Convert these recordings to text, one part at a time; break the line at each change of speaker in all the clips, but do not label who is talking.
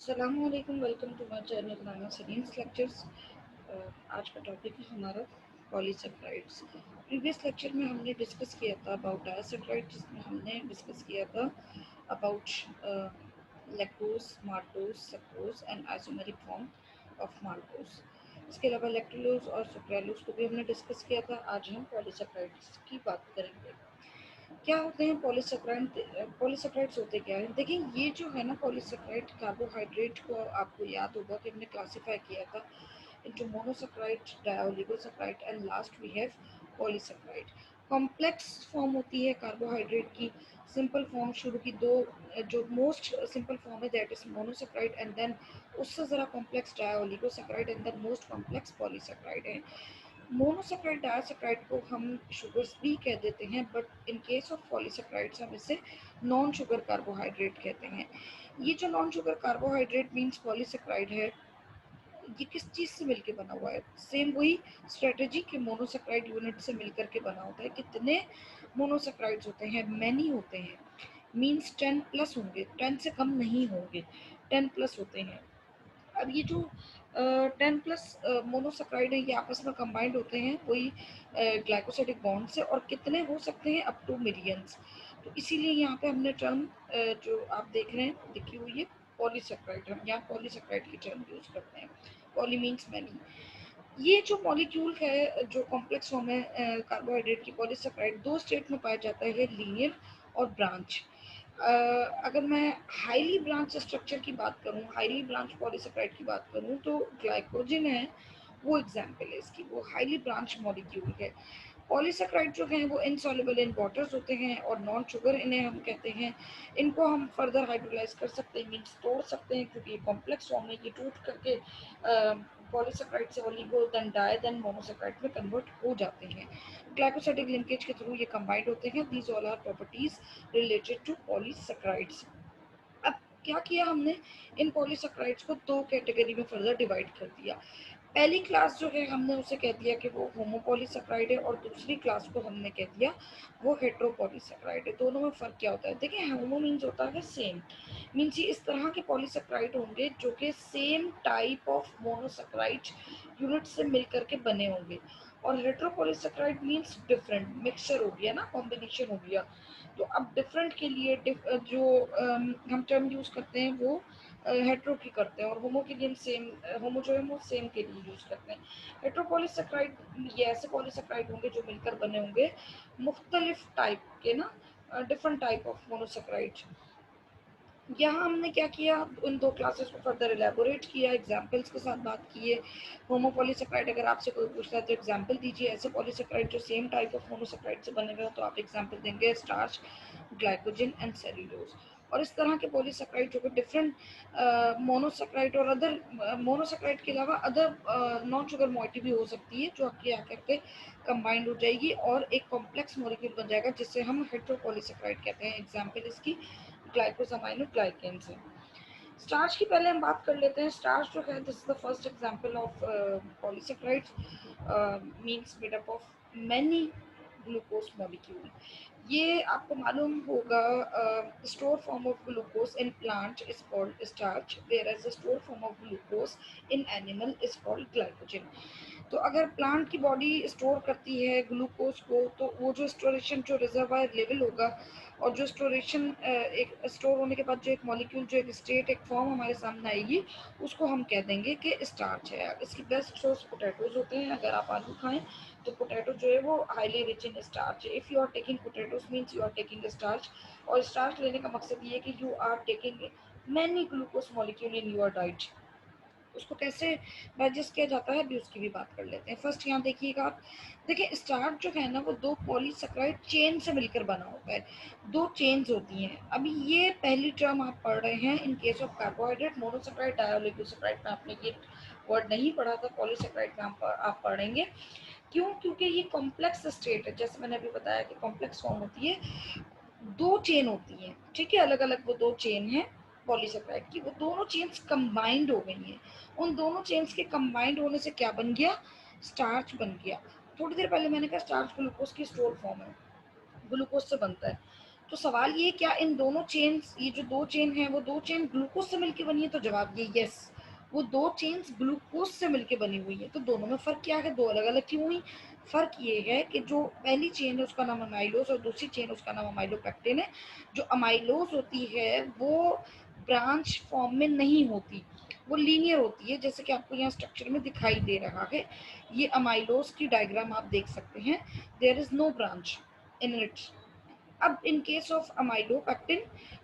अस्सलामुअलैकुम, welcome to my channel Nana Salim's lectures. आज का टॉपिक है हमारा पॉलीसेक्राइड्स। प्रीवियस लेक्चर में हमने डिस्कस किया था अबाउट डायसेक्राइड, जिसमें हमने डिस्कस किया था about lactose, maltose, sucrose and isomeric form of maltose. इसके अलावा लैक्टोलोज और सुक्रालोज को भी हमने डिस्कस किया था। आज हम पॉलीसेक्राइड्स की बात करेंगे। क्या होते हैं पॉलीसेक्राइड? पॉलीसेक्राइड्स होते क्या है? देखिए, ये जो है ना पॉलीसेक्राइड, कार्बोहाइड्रेट को आपको याद होगा कि हमने क्लासिफाई किया था into monosaccharide, dioligosaccharide and last we have polysaccharide। Complex form होती है कार्बोहाइड्रेट की। सिंपल फॉर्म शुरू की दो, जो मोस्ट सिंपल फॉर्म है that is monosaccharide, and then उससे ज़रा complex dioligosaccharide, and then most complex polysaccharide है। मोनोसेक्राइड डायसेक्राइड को हम शुगर्स भी कह देते हैं, but in case of polysaccharides हम इसे नॉन शुगर कार्बोहाइड्रेट कहते हैं। ये जो non sugar carbohydrate means polysaccharide है, ये किस चीज़ से मिलके बना हुआ है? सेम वही स्ट्रेटेजी के मोनोसेक्राइड यूनिट से मिलकर के बना होता है। कितने मोनोसेक्राइड्स होते हैं? मैनी होते हैं, मीन्स 10+ होंगे, 10 से कम नहीं होंगे, 10+ होते हैं। अब ये जो 10+ मोनोसेक्राइड है, ये आपस में कंबाइंड होते हैं वही ग्लाइकोसाइडिक बॉन्ड से, और कितने हो सकते हैं? Up to millions. तो इसीलिए यहाँ पे हमने टर्म जो आप देख रहे हैं लिखी हुई है पॉलीसेक्राइड, हम यहाँ पॉलीसेक्राइड की टर्म यूज करते हैं। Poly means many. ये जो मॉलिक्यूल है, जो कॉम्प्लेक्स फॉर्म है कार्बोहाइड्रेट की, पॉलीसेक्राइड दो स्टेट में पाया जाता है, लीनियर और ब्रांच। अगर मैं हाईली ब्रांच स्ट्रक्चर की बात करूं, हाईली ब्रांच पॉलीसेक्राइड की बात करूं, तो ग्लाइकोजन है वो एग्जाम्पल है इसकी, वो हाईली ब्रांच मॉलिक्यूल है। पॉलीसेक्राइड जो हैं वो इनसॉल्युबल इन वाटर्स होते हैं और नॉन शुगर इन्हें हम कहते हैं। इनको हम फर्दर हाइड्रोलाइज कर सकते हैं, मीन्स तोड़ सकते हैं, क्योंकि ये कॉम्प्लेक्स फॉर्म है। ये टूट करके पॉलीसेक्राइड से oligo then di then monosaccharide में कन्वर्ट हो जाते हैं। ग्लाइकोसाइडिक लिंकेज के थ्रू ये कंबाइंड होते हैं। These all are properties related to polysaccharides. अब क्या किया हमने? इन पॉलीसेक्राइड्स को दो कैटेगरी में फर्दर डिवाइड कर दिया। पहली क्लास जो है हमने उसे कह दिया कि वो होमोपॉलीसेक्राइड है, और दूसरी क्लास को हमने कह दिया वो हेट्रोपॉलीसेक्राइड है। दोनों में फ़र्क क्या होता है? देखिए, होमो मीन्स होता है सेम, मीन्स ये इस तरह के पॉलीसेक्राइड होंगे जो कि same type of monosaccharide unit से मिलकर के बने होंगे, और हेट्रोपॉलीसेक्राइड मीन्स डिफरेंट, मिक्सचर हो गया ना, कॉम्बिनेशन हो गया। तो अब डिफरेंट के लिए जो हम टर्म यूज करते हैं वो हेट्रो की करते हैं, और होमो के लिए हम सेम, होमो जो है वो सेम के लिए यूज करते हैं। हेट्रोपॉलीसेक्राइड ये ऐसे पॉलीसेक्राइड होंगे जो मिलकर बने होंगे मुख्तलिफ टाइप के ना, डिफरेंट टाइप ऑफ मोनोसेक्राइड। यहाँ हमने क्या किया? उन दो क्लासेस को फर्दर एलेबोरेट किया, एग्जाम्पल्स के साथ बात की है। होमोपॉलीसेक्राइड अगर आपसे कोई पूछता है तो एग्जाम्पल दीजिए, ऐसे पॉलीसेक्राइड जो सेम टाइप ऑफ मोनोसेक्राइड से बने हुए हैं तो आप एग्जाम्पल देंगे स्टार्च, ग्लाइकोजन एंड सेल्यूलोज। और इस तरह के पॉलीसेक्राइड जो कि डिफरेंट मोनोसेक्राइड और अदर मोनोसेक्राइड के अलावा अदर नॉन शुगर मॉइटी भी हो सकती है, जो आपके आकर के कंबाइंड हो जाएगी और एक कॉम्प्लेक्स मॉलिक्यूल बन जाएगा, जिससे हम हेट्रोपॉलीसेक्राइड कहते हैं। एग्जाम्पल इसकी ग्लाइकोसामाइनोग्लाइकेन्स है। स्टार्च की पहले हम बात कर लेते हैं। स्टार्च जो है, this is the first example of polysaccharides, means made up of many glucose molecule. ये आपको मालूम होगा, store form of glucose in plant is called starch, whereas the store form of glucose in animal is called glycogen. तो अगर plant की body store करती है glucose को, तो वो जो स्टोरेशन, जो रिजर्वायर लेवल होगा, और जो स्टोरेशन एक स्टोर होने के बाद जो एक मॉलिक्यूल, जो एक स्टेट, एक फॉर्म हमारे सामने आएगी, उसको हम कह देंगे कि स्टार्च है। इसकी बेस्ट सोर्स पोटैटोज होते हैं। अगर आप आलू खाएं तो पोटैटो जो है वो हाईली रिच इन स्टार्च है। If you are taking potatoes means you are taking starch, और स्टार्च लेने का मकसद ये है कि you are taking many glucose molecule in your diet. उसको कैसे डाइजेस्ट किया जाता है अभी उसकी भी बात कर लेते हैं। फर्स्ट यहाँ देखिएगा आप, देखिए स्टार्च जो है ना वो दो पॉलीसेक्राइड चेन से मिलकर बना होता है। दो चेन्स होती हैं। अभी ये पहली टर्म आप पढ़ रहे हैं in case of carbohydrate, monosaccharide, dioligosaccharide में आपने ये वर्ड नहीं पढ़ा था। पॉलीसेक्राइड में आप पढ़ेंगे। क्यों? क्योंकि ये कॉम्प्लेक्स स्टेट है, जैसे मैंने अभी बताया कि कॉम्प्लेक्स फॉर्म होती है, दो चेन होती हैं, ठीक है, अलग अलग वो दो चेन हैं पॉलीसेक्राइड की, वो दोनों चेन्स कंबाइंड हो गई हैं। उन दोनों चेन्स के कंबाइंड होने से क्या बन गया? स्टार्च बन गया। थोड़ी देर पहले मैंने कहा स्टार्च ग्लूकोज की स्टोर फॉर्म है, ग्लूकोज से बनता है। तो सवाल ये, क्या इन दोनों चेन, ये जो दो चेन है वो दो चेन ग्लूकोज से मिलकर बनी है? तो जवाब ये यस, वो दो चेन्स ग्लूकोज से मिलकर बनी हुई है। तो दोनों में फर्क क्या है, दो अलग अलग क्यों हुई? फर्क ये है कि जो पहली चेन है उसका नाम अमाइलोज और दूसरी चेन उसका नाम अमाइलोपेक्टिन है। जो अमाइलोज होती है वो ब्रांच फॉर्म में नहीं होती, वो लीनियर होती है, जैसे कि आपको यहाँ स्ट्रक्चर में दिखाई दे रहा है। ये अमाइलोज की डायग्राम आप देख सकते हैं, there is no branch in it. अब इन केस ऑफ अमाइलोपेक्टिन,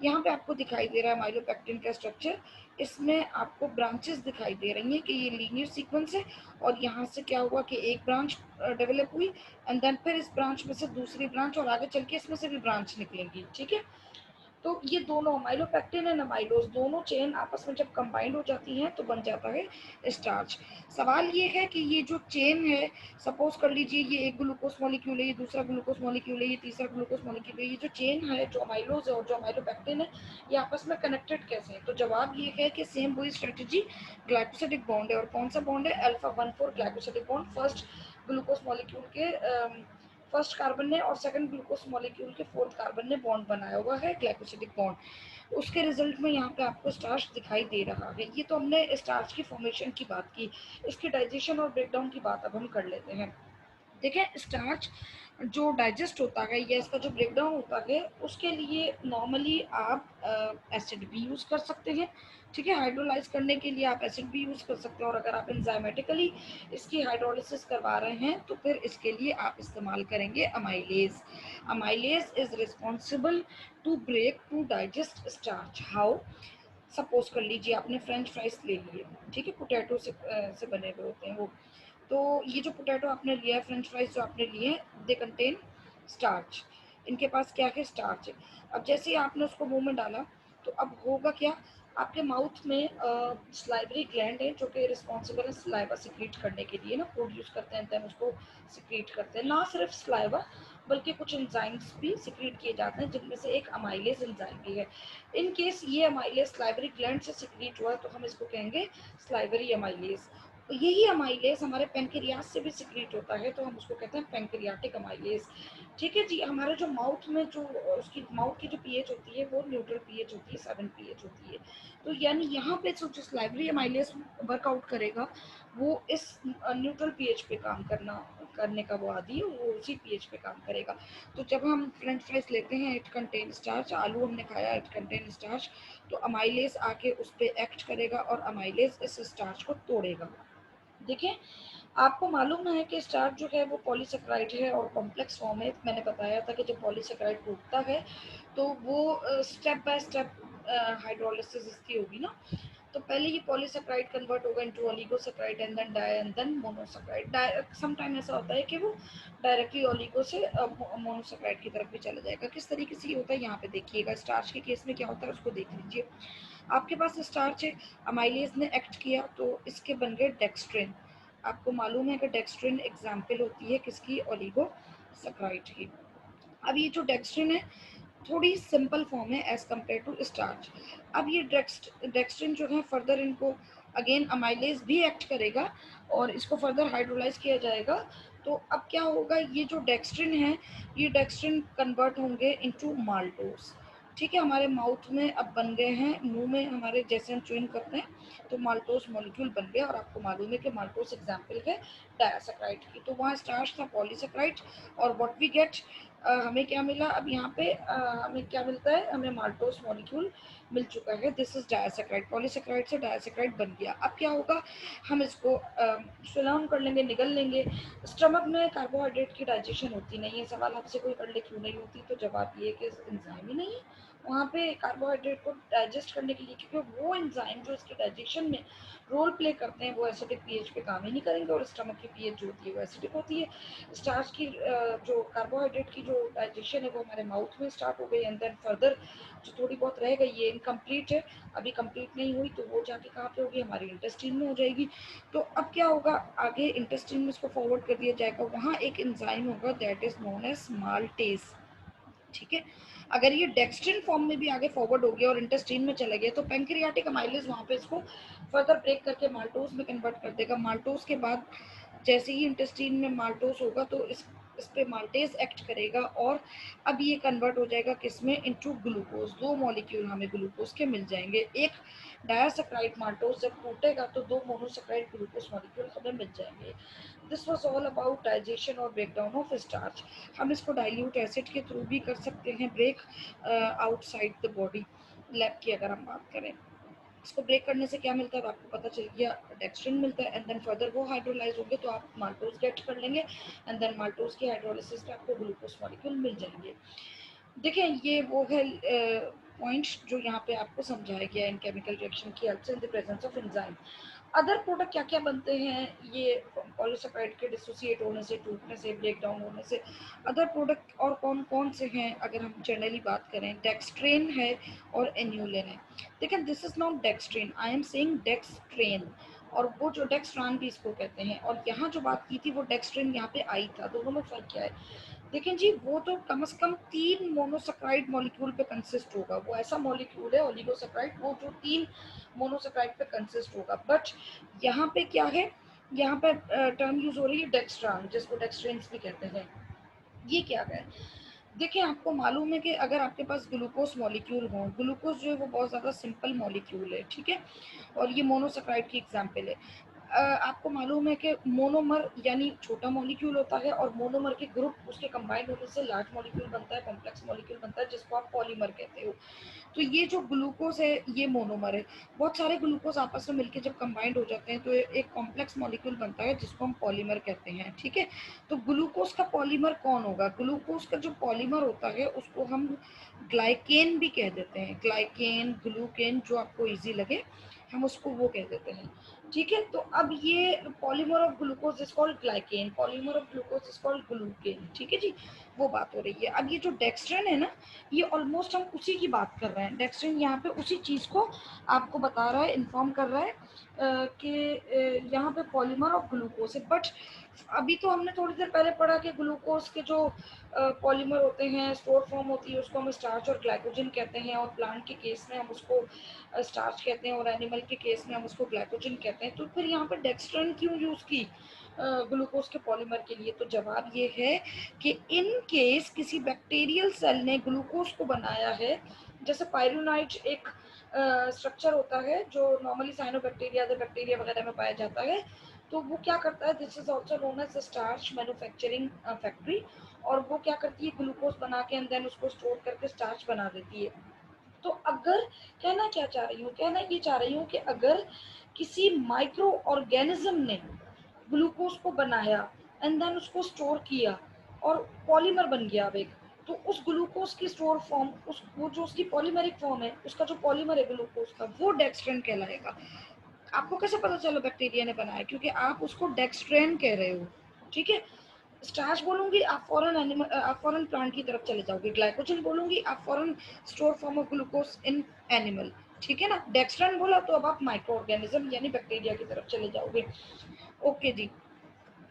यहाँ पे आपको दिखाई दे रहा है अमाइलोपेक्टिन का स्ट्रक्चर, इसमें आपको ब्रांचेस दिखाई दे रही हैं कि ये लीनियर सीक्वेंस है, और यहाँ से क्या हुआ कि एक ब्रांच डेवलप हुई, एंड देन फिर इस ब्रांच में से दूसरी ब्रांच, और आगे चल के इसमें से भी ब्रांच निकलेंगी, ठीक है। तो ये दोनों अमाइलोपेक्टिन एंड अमाइलोज दोनों चेन आपस में जब कंबाइंड हो जाती हैं तो बन जाता है स्टार्च। सवाल ये है कि ये जो चेन है, सपोज कर लीजिए ये एक ग्लूकोज मॉलिक्यूल है, ये दूसरा ग्लूकोज मॉलिक्यूल है, ये तीसरा ग्लूकोज मॉलिक्यूल है, ये जो चेन है जो अमाइलोज है और जो अमाइलोपेक्टिन है, ये आपस में कनेक्टेड कैसे है? तो जवाब ये है कि सेम वही स्ट्रेटेजी, ग्लाइकोसिडिक बॉन्ड है। और कौन सा बॉन्ड है? Alpha 1,4 glycosidic bond. First glucose molecule के फर्स्ट कार्बन ने और सेकंड ग्लूकोज मॉलिक्यूल के फोर्थ कार्बन ने बॉन्ड बनाया हुआ है, ग्लाइकोसिडिक बॉन्ड। उसके रिजल्ट में यहाँ पे आपको स्टार्च दिखाई दे रहा है। ये तो हमने स्टार्च की फॉर्मेशन की बात की, इसके डाइजेशन और ब्रेकडाउन की बात अब हम कर लेते हैं। देखें, स्टार्च जो डाइजेस्ट होता है या इसका जो ब्रेकडाउन होता है, उसके लिए नॉर्मली आप एसिड भी यूज़ कर सकते हैं, ठीक है। हाइड्रोलाइज करने के लिए आप एसिड भी यूज़ कर सकते हैं, और अगर आप एंजाइमेटिकली इसकी हाइड्रोलिसिस करवा रहे हैं तो फिर इसके लिए आप इस्तेमाल करेंगे amylase. Amylase is responsible to break to digest starch. How? Suppose कर लीजिए आपने फ्रेंच फ्राइज ले लिए, ठीक है, पोटैटो से बने हुए होते हैं वो। तो ये जो पोटैटो आपने लिया है, फ्रेंच फ्राइज जो आपने लिए हैं, दे कंटेन स्टार्च। इनके पास क्या है? स्टार्च है। अब जैसे ही आपने उसको मुंह में डाला तो अब होगा क्या, आपके माउथ में स्लाइवरी ग्लैंड है जो कि रिस्पॉन्सिबल है स्लाइवा सिक्रीट करने के लिए, ना प्रोड्यूस करते हैं, देन उसको सिक्रीट करते हैं। ना सिर्फ स्लाइवा बल्कि कुछ एंजाइम्स भी सिक्रीट किए जाते हैं, जिनमें से एक अमाइलेज एंजाइम भी है। इन केस ये अमाइलेज स्लाइवरी ग्लैंड से सिक्रीट हुआ तो हम इसको कहेंगे स्लाइवरी अमाइलेज। तो यही अमाइलेज हमारे पेंक्रियास से भी सिक्रीट होता है, तो हम उसको कहते हैं पेंक्रियाटिक अमाइलेज, ठीक है जी। हमारे जो माउथ में जो उसकी माउथ की जो पीएच होती है वो न्यूट्रल पीएच होती है, 7 पीएच होती है। तो यानी यहाँ पे जो स्लाइवरी अमाइलेज वर्कआउट करेगा वो इस न्यूट्रल पीएच पे काम करने का वो आदि है, वो उसी पीएच पे काम करेगा। तो जब हम फ्रेंच फ्राइज लेते हैं, इट कंटेन स्टार्च, आलू हमने खाया, इट कंटेन स्टार्च, तो अमाइलेज आके उस पर एक्ट करेगा और अमाइलेज इस स्टार्च को तोड़ेगा। देखिए, आपको मालूम है कि स्टार्च जो है वो पॉलीसेकेराइड है और कॉम्प्लेक्स फॉर्म है। मैंने बताया था कि जब पॉलीसेकेराइड टूटता है तो वो स्टेप बाय स्टेप हाइड्रोलिसिस इसकी होगी ना। तो पहले ये पॉलीसेकेराइड कन्वर्ट होगा into oligosaccharide and then di and then monosaccharide. Some time ऐसा होता है कि वो डायरेक्टली ओलिगो से मोनोसेकेराइड की तरफ भी चला जाएगा। किस तरीके से ये होता है यहाँ पे देखिएगा। स्टार्च के केस में क्या होता है उसको देख लीजिए। आपके पास स्टार्च है, अमाइलेज ने एक्ट किया तो इसके बन गए डेक्स्ट्रिन। आपको मालूम है कि डेक्स्ट्रिन एग्जाम्पल होती है किसकी? ओलिगोसेकेराइड की। अब ये जो डेक्स्ट्रिन है थोड़ी सिंपल फॉर्म है एज कम्पेयर टू स्टार्च। अब ये डेक्स्ट्रिन जो है फर्दर इनको अगेन अमाइलेज भी एक्ट करेगा और इसको फर्दर हाइड्रोलाइज किया जाएगा। तो अब क्या होगा, ये जो डेक्स्ट्रिन है ये डेक्स्ट्रिन कन्वर्ट होंगे इनटू माल्टोज, ठीक है। हमारे माउथ में अब बन गए हैं, मुंह में हमारे जैसे हम च्यूइंग करते हैं तो माल्टोज मॉलिक्यूल बन गया। और आपको मालूम है कि माल्टोज एग्जाम्पल है डायासेक्राइड की। तो वहाँ स्टार्च था पॉलीसेक्राइड, और व्हाट वी गेट, हमें क्या मिला? अब यहाँ पे हमें क्या मिलता है? हमें माल्टोज मॉलिक्यूल मिल चुका है। दिस इज डायासेक्राइड, पॉलीसेक्राइड से डायासेक्राइड बन गया। अब क्या होगा, हम इसको स्लो कर लेंगे, निगल लेंगे। स्टमक में कार्बोहाइड्रेट की डाइजेशन होती नहीं है। सवाल आपसे कोई कर ले क्यों नहीं होती, तो जवाब ये है कि एंजाइम ही नहीं है वहाँ पे कार्बोहाइड्रेट को डाइजेस्ट करने के लिए, क्योंकि वो एंजाइम जो इसके डाइजेशन में रोल प्ले करते हैं वो एसिडिक पीएच पे काम ही नहीं करेंगे, और स्टमक की पीएच जो होती है वो एसिडिक होती है। स्टार्च की जो कार्बोहाइड्रेट की जो डाइजेशन है वो हमारे माउथ में स्टार्ट हो गई, एंड देन फर्दर जो थोड़ी बहुत रह गई ये इनकम्प्लीट है, अभी कंप्लीट नहीं हुई, तो वो जाके कहाँ पे होगी? हमारी इंटेस्टाइन में हो जाएगी। तो अब क्या होगा, आगे इंटेस्टाइन में इसको फॉरवर्ड कर दिया जाएगा, वहाँ एक एंजाइम होगा that is known as maltase, ठीक है। अगर ये डेक्स्ट्रिन फॉर्म में भी आगे फॉरवर्ड हो गया और इंटेस्टाइन में चला गया तो पेंक्रियाटिक अमाइलेज वहाँ पे इसको फर्दर ब्रेक करके माल्टोज में कन्वर्ट कर देगा। माल्टोज के बाद जैसे ही इंटेस्टाइन में माल्टोज होगा तो इस इस पे माल्टेज एक्ट करेगा और अब ये कन्वर्ट हो जाएगा किसमें, इनटू ग्लूकोज। 2 मॉलिक्यूल हमें ग्लूकोज के मिल जाएंगे। एक डायसैकराइड माल्टोज जब टूटेगा तो 2 मोनोसैकराइड ग्लूकोज मॉलिक्यूल हमें मिल जाएंगे। This was all about digestion और ब्रेकडाउन ऑफ स्टार्च। हम इसको डाइल्यूट एसिड के थ्रू भी कर सकते हैं break outside the body. Lab की अगर हम बात करें, इसको ब्रेक करने से क्या मिलता है, आपको पता चल गया, डेक्स्ट्रिन मिलता है। एंड देन फर्दर वो हाइड्रोलाइज होंगे तो आप माल्टोज गेट कर लेंगे। एंड देन माल्टोज की हाइड्रोलिसिस पे आपको ग्लूकोज मॉलिक्यूल मिल जाएंगे। देखिए ये वो है पॉइंट जो यहाँ पे आपको समझाया गया इन केमिकल रिएक्शन की हेल्प से in the presence of enzyme. Other product क्या क्या बनते हैं ये पॉलीसेकेराइड के डिसोसिएट होने से, टूटने से, ब्रेक डाउन होने से। अदर प्रोडक्ट और कौन कौन से हैं अगर हम जनरली बात करें, डेक्सट्रेन है और एन्यूलिन है। देखिए this is not dextran, I am saying dextran, और वो जो डेक्सट्रान भी इसको कहते हैं। और यहाँ जो बात की थी वो डेक्सट्रेन यहाँ पे आई था। दोनों में फर्क क्या है, देखें जी, वो तो कम से कम 3 मोनोसेक्राइड मॉलिक्यूल पे कंसिस्ट होगा। वो ऐसा मॉलिक्यूल है ओलिगोसेक्राइड वो जो 3 मोनोसेक्राइड पे कंसिस्ट होगा। बट यहाँ पे क्या है, यहाँ पे टर्म यूज हो रही है डेक्सट्रान, जिसको डेक्सट्रेन्स भी कहते हैं। ये क्या है, देखिए आपको मालूम है कि अगर आपके पास ग्लूकोज मॉलिक्यूल हो, ग्लूकोज जो है वो बहुत ज़्यादा सिंपल मॉलिक्यूल है, ठीक है, और ये मोनोसेक्राइड की एग्जांपल है। आपको मालूम है कि मोनोमर यानी छोटा मॉलिक्यूल होता है और मोनोमर के ग्रुप उसके कंबाइंड होने से लार्ज मॉलिक्यूल बनता है, कॉम्प्लेक्स मॉलिक्यूल बनता है, जिसको आप पॉलीमर कहते हो। तो ये जो ग्लूकोज है ये मोनोमर है। बहुत सारे ग्लूकोज आपस में मिलकर जब कंबाइंड हो जाते हैं तो एक कॉम्प्लेक्स मॉलिक्यूल बनता है जिसको हम पॉलीमर कहते हैं, ठीक है। तो ग्लूकोज का पॉलीमर कौन होगा, ग्लूकोज का जो पॉलीमर होता है उसको हम ग्लाइकेन भी कह देते हैं। ग्लाइकेन, ग्लूकेन, जो आपको इजी लगे हम उसको वो कह देते हैं, ठीक है। तो अब ये polymer of glucose is called glycan, polymer of glucose is called glucan, ठीक है जी, वो बात हो रही है। अब ये जो डेक्सट्रिन है ना, ये ऑलमोस्ट हम उसी की बात कर रहे हैं। डेक्सट्रिन यहाँ पे उसी चीज़ को आपको बता रहा है, इन्फॉर्म कर रहा है कि यहाँ पे पॉलीमर ऑफ ग्लूकोज है। बट अभी तो हमने थोड़ी देर पहले पढ़ा कि ग्लूकोज के जो पॉलीमर होते हैं, स्टोर फॉर्म होती है, उसको हम स्टार्च और ग्लाइकोजन कहते हैं, और प्लांट के केस में हम उसको स्टार्च कहते हैं और एनिमल के केस में हम उसको ग्लाइकोजन कहते हैं। तो फिर यहाँ पर डेक्सट्रिन क्यों यूज़ की ग्लूकोज के पॉलीमर के लिए? तो जवाब ये है कि इन केस किसी बैक्टीरियल सेल ने ग्लूकोज को बनाया है, जैसे पायरोनाइट एक स्ट्रक्चर होता है जो नॉर्मली साइनोबैक्टीरिया, बैक्टीरिया वगैरह में पाया जाता है। तो वो क्या करता है, this is also known as starch manufacturing factory, और वो क्या करती है, ग्लूकोज बना के एंड देन उसको स्टोर करके स्टार्च बना देती है। तो अगर कहना क्या चाह रही हूँ, कहना ये चाह रही हूँ कि अगर किसी माइक्रो ऑर्गेनिज्म ने ग्लूकोज को बनाया एंड देन उसको स्टोर किया और पॉलीमर बन गया अब एक, तो उस ग्लूकोज की स्टोर फॉर्म, उस वो जो उसकी पॉलीमेरिक फॉर्म है, उसका जो पॉलीमर है ग्लूकोज का, वो डेक्सट्रेन कहलाएगा। आपको कैसे पता चला बैक्टीरिया ने बनाया? क्योंकि आप उसको डेक्सट्रेन कह रहे हो, ठीक है। स्टार्च बोलूंगी आप फॉरन एनिमल, आप फॉरन प्लांट की तरफ चले जाओगे। ग्लाइकोजन बोलूंगी आप फॉरन store form of glucose in animal, ठीक है ना। डेक्सट्रेन बोला तो अब आप माइक्रो ऑर्गेनिज्म यानी बैक्टीरिया की तरफ चले जाओगे। ओके जी।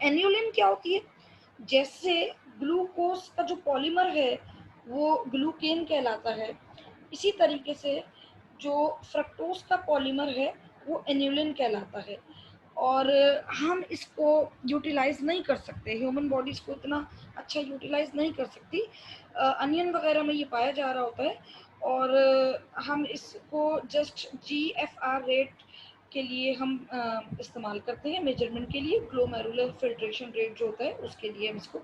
एन्यूलिन क्या होती है, जैसे ग्लूकोज का जो पॉलीमर है वो ग्लूकेन कहलाता है, इसी तरीके से जो फ्रक्टोज का पॉलीमर है वो एन्यूलिन कहलाता है। और हम इसको यूटिलाइज नहीं कर सकते, ह्यूमन बॉडी इसको इतना अच्छा यूटिलाइज नहीं कर सकती। अनियन वगैरह में ये पाया जा रहा होता है, और हम इसको जस्ट GFR रेट के लिए हम इस्तेमाल करते हैं, मेजरमेंट के लिए। ग्लोमेरुलर फिल्ट्रेशन रेट जो होता है उसके लिए हम इसको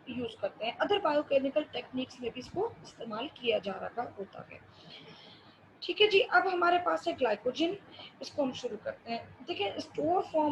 यूज़ करते हैं। अदर बायोकेमिकल टेक्निक्स में भी इसको इस्तेमाल किया जा रहा होता है, ठीक है जी। अब हमारे पास है ग्लाइकोजन, इसको हम शुरू करते हैं। देखिए स्टोर फॉर्म